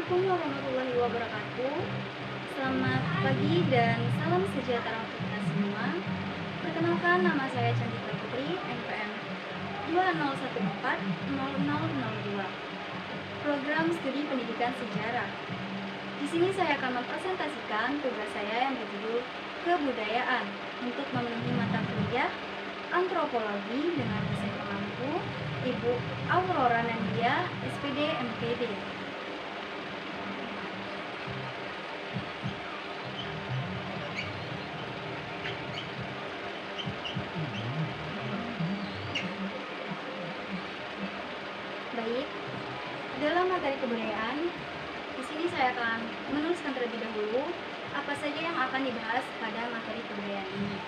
Assalamualaikum warahmatullahi wabarakatuh. Selamat pagi dan salam sejahtera untuk kita semua. Perkenalkan, nama saya Cantika Putri, NPM 20140002. Program Studi Pendidikan Sejarah. Di sini saya akan mempresentasikan tugas saya yang berjudul Kebudayaan untuk memenuhi mata kuliah Antropologi dengan dosen pengampu Ibu Aurora Nandia, SPD MPD. Baik, dalam materi kebudayaan, di sini saya akan menuliskan terlebih dahulu apa saja yang akan dibahas pada materi kebudayaan ini.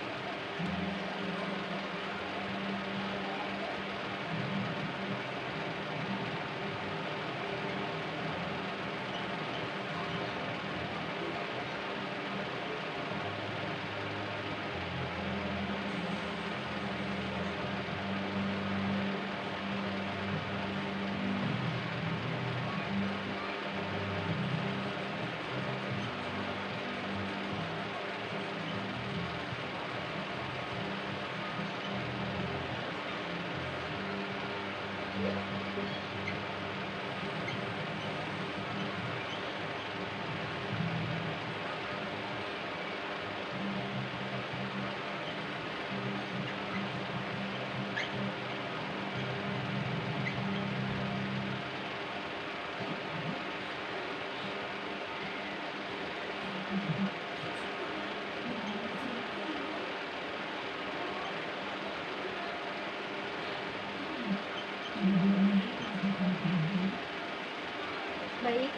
Baik,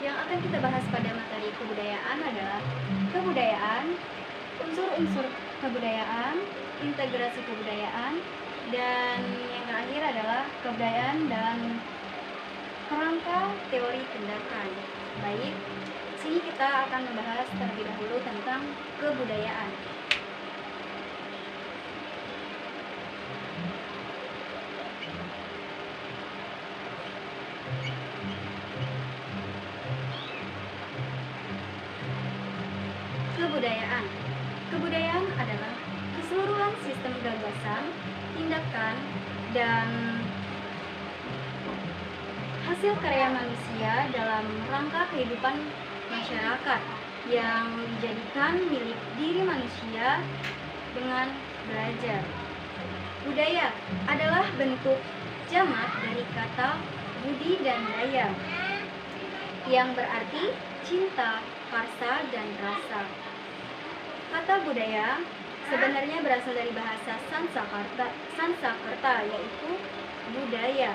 yang akan kita bahas pada materi kebudayaan adalah kebudayaan, unsur-unsur kebudayaan, integrasi kebudayaan, dan yang terakhir adalah kebudayaan dan kerangka teori tindakan. Baik, sini kita akan membahas terlebih dahulu tentang kebudayaan. Kebudayaan adalah keseluruhan sistem gagasan, tindakan, dan hasil karya manusia dalam rangka kehidupan masyarakat yang dijadikan milik diri manusia dengan belajar. Budaya adalah bentuk jamak dari kata budi dan daya, yang berarti cinta, karsa, dan rasa. Kata budaya sebenarnya berasal dari bahasa Sanskerta, yaitu budaya,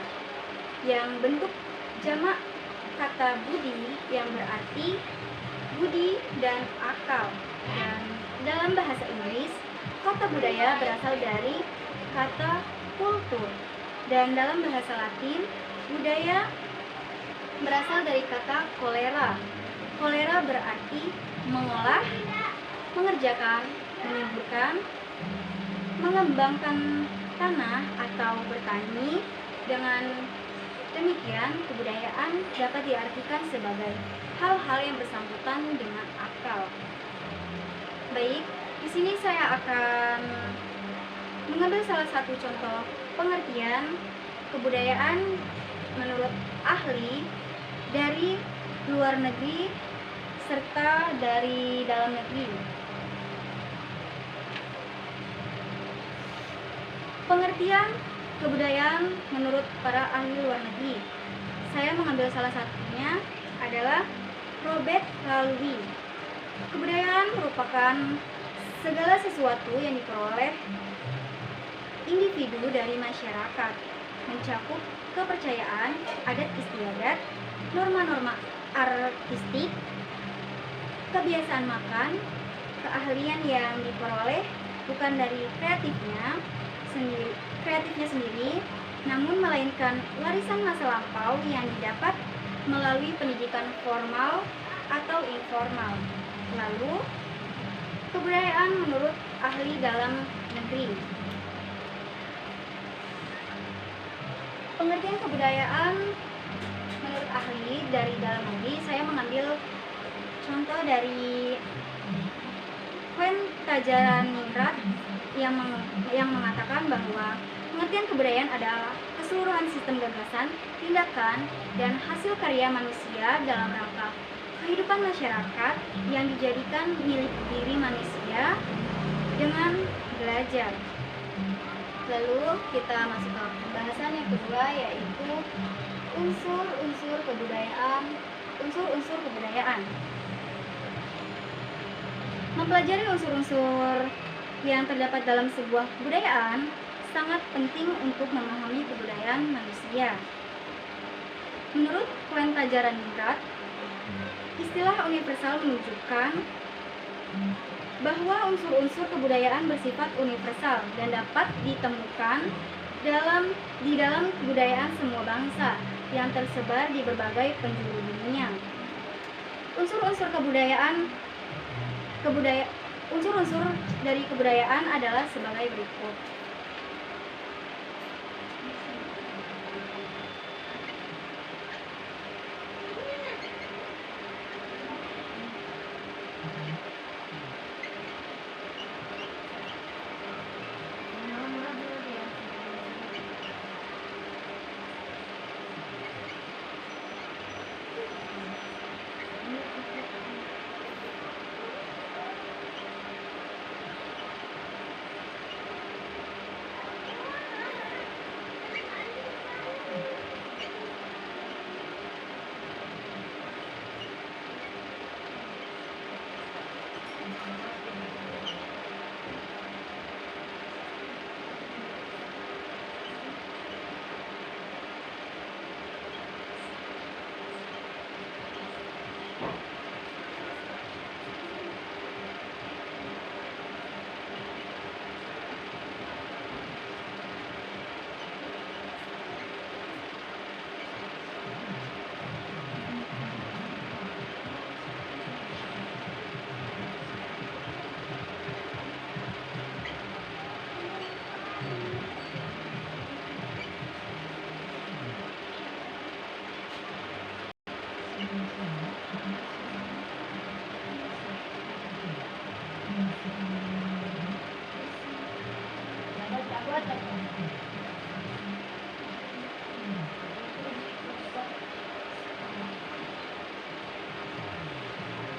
yang bentuk jamak kata budi yang berarti budi dan akal. Dan dalam bahasa Inggris, kata budaya berasal dari kata kultur. Dan dalam bahasa Latin, budaya berasal dari kata kolera. Kolera berarti mengolah, mengerjakan, menyuburkan, mengembangkan tanah atau bertani. Dengan demikian, kebudayaan dapat diartikan sebagai hal-hal yang bersangkutan dengan akal. Baik, di sini saya akan mengambil salah satu contoh pengertian kebudayaan menurut ahli dari luar negeri serta dari dalam negeri. Pengertian kebudayaan menurut para ahli luar negeri. Saya mengambil salah satunya adalah Robert Lalui. Kebudayaan merupakan segala sesuatu yang diperoleh individu dari masyarakat, mencakup kepercayaan, adat istiadat, norma-norma artistik, kebiasaan makan, keahlian yang diperoleh bukan dari kreatifnya sendiri, namun melainkan warisan masa lampau yang didapat melalui pendidikan formal atau informal. Lalu, kebudayaan menurut ahli dalam negeri. Pengertian kebudayaan menurut ahli dari dalam negeri, saya mengambil contoh dari Quen Tajaraningrat yang mengatakan bahwa pengertian kebudayaan adalah keseluruhan sistem gagasan, tindakan, dan hasil karya manusia dalam rangka kehidupan masyarakat yang dijadikan milik diri manusia dengan belajar. Lalu kita masuk ke pembahasan yang kedua, yaitu unsur-unsur kebudayaan. Unsur-unsur kebudayaan. Mempelajari unsur-unsur yang terdapat dalam sebuah kebudayaan sangat penting untuk memahami kebudayaan manusia. Menurut Quen Tajaraningrat, istilah universal menunjukkan bahwa unsur-unsur kebudayaan bersifat universal dan dapat ditemukan di dalam kebudayaan semua bangsa yang tersebar di berbagai penjuru dunia. Unsur-unsur unsur-unsur dari kebudayaan adalah sebagai berikut.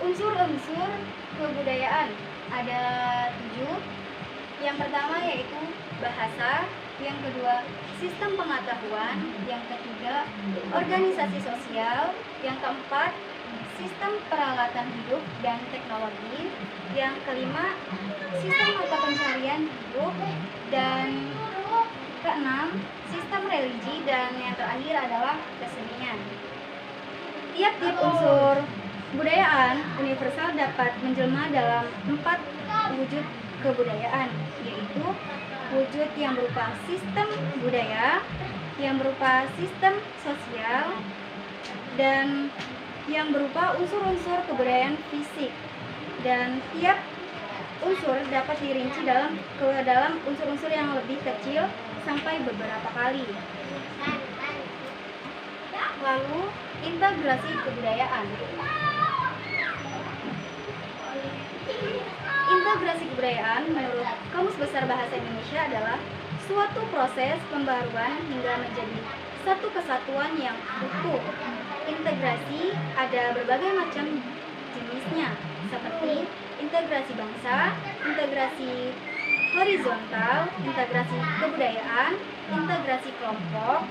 Unsur-unsur kebudayaan ada 7. Yang pertama yaitu bahasa, yang kedua sistem pengetahuan, yang ketiga organisasi sosial, yang keempat sistem peralatan hidup dan teknologi, yang kelima sistem mata pencarian hidup, dan keenam sistem religi, dan yang terakhir adalah kesenian. Tiap-tiap unsur kebudayaan universal dapat menjelma dalam 4 wujud kebudayaan, yaitu wujud yang berupa sistem budaya, yang berupa sistem sosial, dan yang berupa unsur-unsur kebudayaan fisik. Dan tiap unsur dapat dirinci ke dalam unsur-unsur yang lebih kecil sampai beberapa kali. Lalu, integrasi kebudayaan. Integrasi kebudayaan menurut Kamus Besar Bahasa Indonesia adalah suatu proses pembaruan hingga menjadi satu kesatuan yang utuh. Integrasi ada berbagai macam jenisnya, seperti integrasi bangsa, integrasi horizontal, integrasi kebudayaan, integrasi kelompok,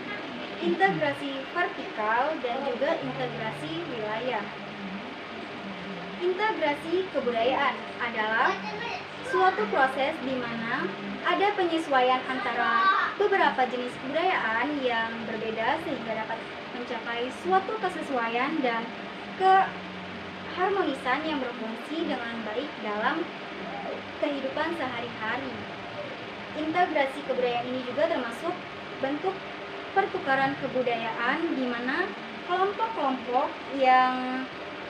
integrasi vertikal, dan juga integrasi wilayah. Integrasi kebudayaan adalah suatu proses di mana ada penyesuaian antara beberapa jenis kebudayaan yang berbeda sehingga dapat mencapai suatu kesesuaian dan keharmonisan yang berfungsi dengan baik dalam kehidupan sehari-hari. Integrasi kebudayaan ini juga termasuk bentuk pertukaran kebudayaan di mana kelompok-kelompok yang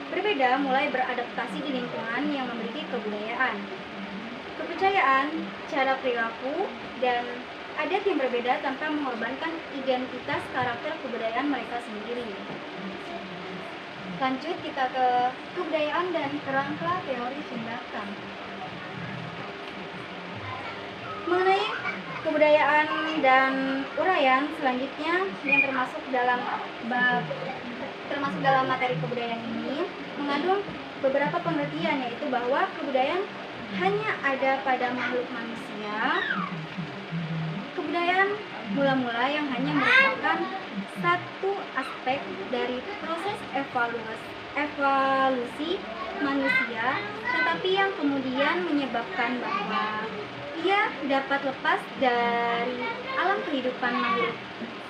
berbeda mulai beradaptasi di lingkungan yang memiliki kebudayaan, kepercayaan, cara perilaku, dan adat yang berbeda tanpa mengorbankan identitas karakter kebudayaan mereka sendiri. Lanjut kita ke kebudayaan dan kerangka teori tindakan. Mengenai kebudayaan dan uraian selanjutnya yang termasuk dalam materi kebudayaan ini mengandung beberapa pengertian, yaitu bahwa kebudayaan hanya ada pada makhluk manusia. Kebudayaan mula-mula yang hanya merupakan satu aspek dari proses evolusi manusia, tetapi yang kemudian menyebabkan bahwa ia dapat lepas dari alam kehidupan makhluk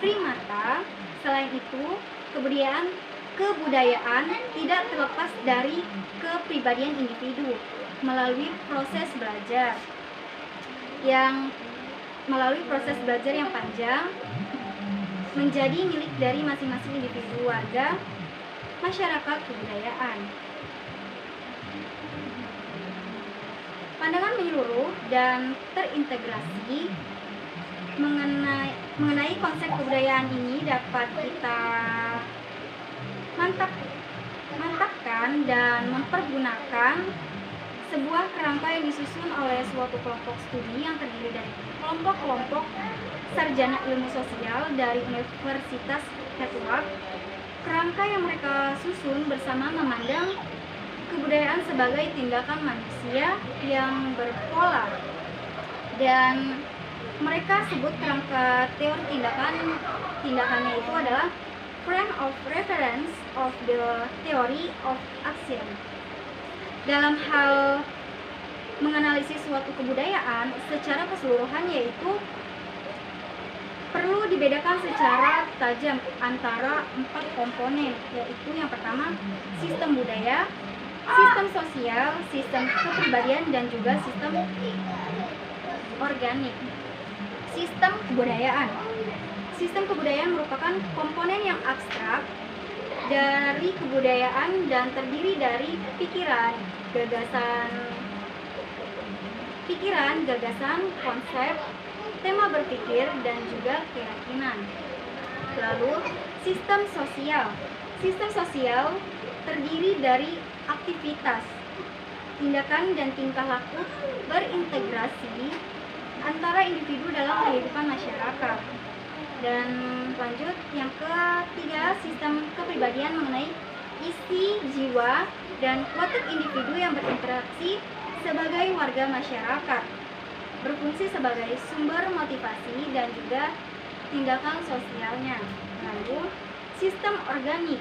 primata. Selain itu, kebudayaan tidak terlepas dari kepribadian individu melalui proses belajar yang panjang menjadi milik dari masing-masing individu warga masyarakat kebudayaan. Pandangan menyeluruh dan terintegrasi mengenai konsep kebudayaan ini dapat kita mantapkan dan mempergunakan sebuah kerangka yang disusun oleh suatu kelompok studi yang terdiri dari kelompok-kelompok sarjana ilmu sosial dari Universitas Hetwag. Kerangka yang mereka susun bersama memandang kebudayaan sebagai tindakan manusia yang berpola, dan mereka sebut kerangka teori tindakannya itu adalah frame of reference of the theory of action. Dalam hal menganalisis suatu kebudayaan secara keseluruhan, yaitu perlu dibedakan secara tajam antara 4 komponen, yaitu yang pertama sistem budaya, sistem sosial, sistem kepribadian, dan juga sistem organik. Sistem kebudayaan. Sistem kebudayaan merupakan komponen yang abstrak dari kebudayaan dan terdiri dari pikiran, gagasan, konsep, tema berpikir, dan juga keyakinan. Lalu, sistem sosial. Sistem sosial terdiri dari aktivitas, tindakan, dan tingkah laku berintegrasi antara individu dalam kehidupan masyarakat. Dan lanjut, yang ketiga, sistem kepribadian mengenai isi, jiwa, dan watak individu yang berinteraksi sebagai warga masyarakat, berfungsi sebagai sumber motivasi dan juga tindakan sosialnya. Lalu, sistem organik.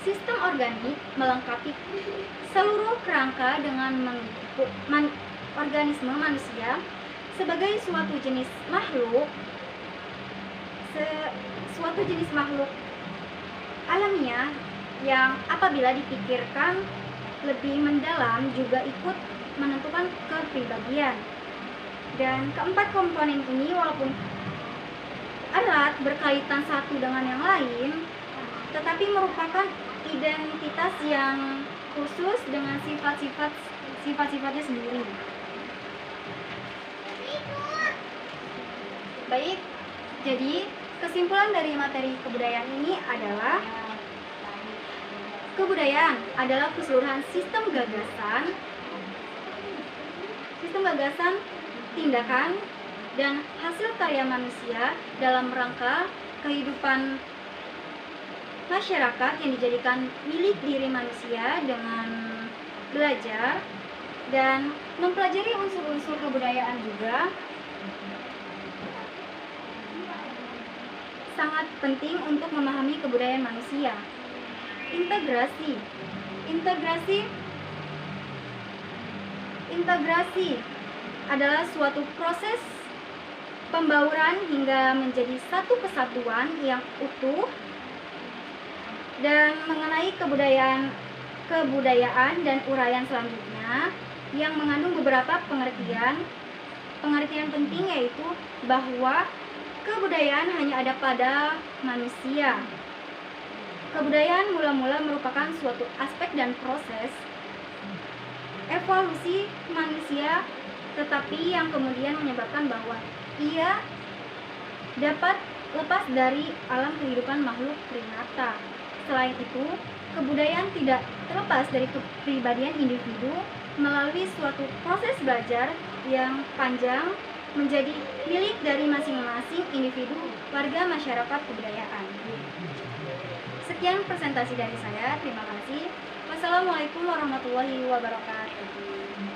Sistem organik melengkapi seluruh kerangka dengan organisme manusia sebagai suatu jenis makhluk alamiah yang apabila dipikirkan lebih mendalam juga ikut menentukan kepribadian. Dan keempat komponen ini walaupun erat berkaitan satu dengan yang lain, tetapi merupakan identitas yang khusus dengan sifat-sifatnya sendiri. Baik, jadi kesimpulan dari materi kebudayaan ini adalah kebudayaan adalah keseluruhan sistem gagasan, tindakan, dan hasil karya manusia dalam rangka kehidupan masyarakat yang dijadikan milik diri manusia dengan belajar dan mempelajari unsur-unsur kebudayaan juga sangat penting untuk memahami kebudayaan manusia. Integrasi adalah suatu proses pembauran hingga menjadi satu kesatuan yang utuh. Dan mengenai kebudayaan dan uraian selanjutnya yang mengandung beberapa pengertian penting, yaitu bahwa kebudayaan hanya ada pada manusia. Kebudayaan mula-mula merupakan suatu aspek dan proses evolusi manusia, tetapi yang kemudian menyebabkan bahwa ia dapat lepas dari alam kehidupan makhluk primata. Selain itu, kebudayaan tidak terlepas dari kepribadian individu melalui suatu proses belajar yang panjang menjadi milik dari masing-masing individu warga masyarakat kebudayaan. Sekian presentasi dari saya, terima kasih. Wassalamualaikum warahmatullahi wabarakatuh.